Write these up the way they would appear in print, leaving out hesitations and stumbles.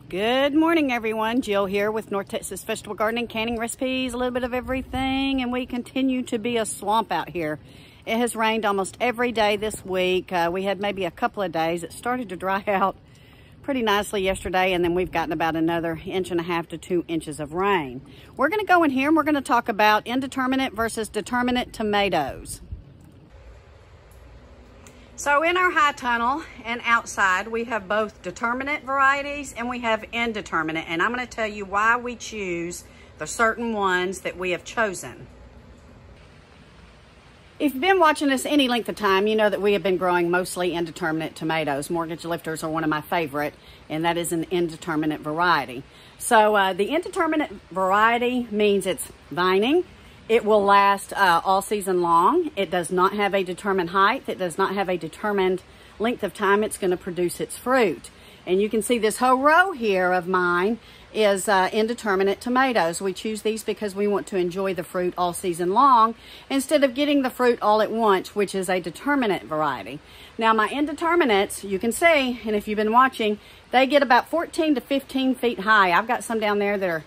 Good morning, everyone. Jill here with North Texas Vegetable Gardening, canning recipes, a little bit of everything, and we continue to be a swamp out here. It has rained almost every day this week. We had maybe a couple of days. It started to dry out pretty nicely yesterday, and then we've gotten about another 1.5 to 2 inches of rain. We're going to go in here and we're going to talk about indeterminate versus determinate tomatoes. So in our high tunnel and outside, we have both determinate varieties and we have indeterminate. And I'm going to tell you why we choose the certain ones that we have chosen. If you've been watching us any length of time, you know that we have been growing mostly indeterminate tomatoes. Mortgage lifters are one of my favorite, and that is an indeterminate variety. So the indeterminate variety means it's vining. It will last all season long. It does not have a determined height. It does not have a determined length of time it's going to produce its fruit. And you can see this whole row here of mine is indeterminate tomatoes. We choose these because we want to enjoy the fruit all season long instead of getting the fruit all at once, which is a determinate variety. Now my indeterminates, you can see, and if you've been watching, they get about 14 to 15 feet high. I've got some down there that are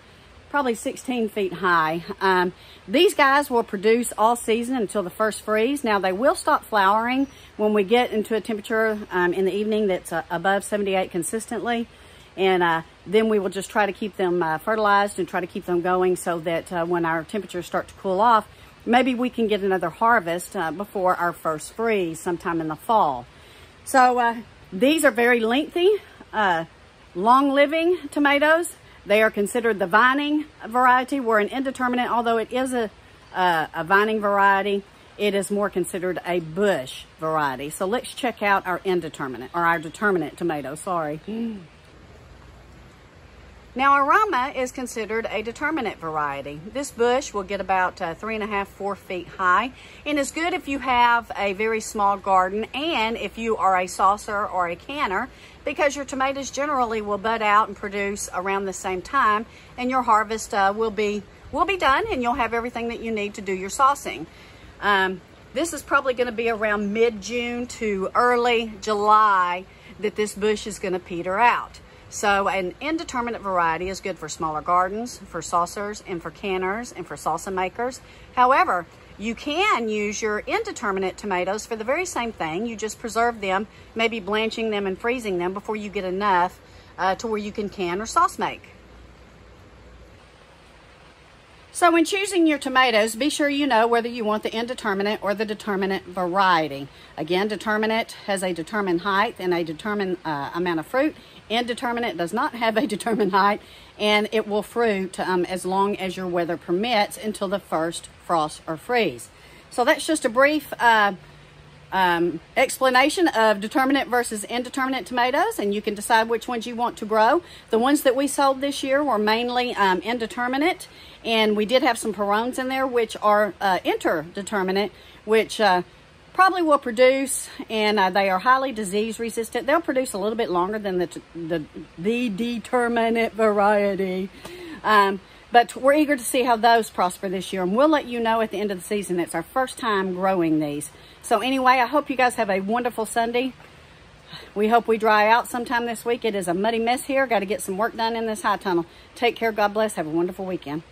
probably 16 feet high. These guys will produce all season until the first freeze. Now they will stop flowering when we get into a temperature in the evening that's above 78 consistently. And then we will just try to keep them fertilized and try to keep them going so that when our temperatures start to cool off, maybe we can get another harvest before our first freeze sometime in the fall. So these are very lengthy, long-living tomatoes. They are considered the vining variety. We're an indeterminate, although it is a vining variety, it is more considered a bush variety. So let's check out our indeterminate, or our determinate tomato, sorry. Now Aroma is considered a determinate variety. This bush will get about 3.5 to 4 feet high and is good if you have a very small garden and if you are a saucer or a canner, because your tomatoes generally will bud out and produce around the same time, and your harvest will be done and you'll have everything that you need to do your saucing. This is probably going to be around mid-June to early July that this bush is going to peter out. So an indeterminate variety is good for smaller gardens, for saucers, and for canners, and for salsa makers. However, you can use your indeterminate tomatoes for the very same thing. You just preserve them, maybe blanching them and freezing them before you get enough to where you can can or sauce make. So when choosing your tomatoes, be sure you know whether you want the indeterminate or the determinate variety. Again, determinate has a determined height and a determined amount of fruit. Indeterminate does not have a determined height, and it will fruit as long as your weather permits until the first frost or freeze. So that's just a brief explanation of determinate versus indeterminate tomatoes, and you can decide which ones you want to grow. The ones that we sold this year were mainly indeterminate, and we did have some Perones in there which are interdeterminate, which probably will produce, and they are highly disease resistant. They'll produce a little bit longer than the determinate variety. But we're eager to see how those prosper this year, and we'll let you know at the end of the season. It's our first time growing these. So anyway, I hope you guys have a wonderful Sunday. We hope we dry out sometime this week. It is a muddy mess here. Got to get some work done in this high tunnel. Take care. God bless. Have a wonderful weekend.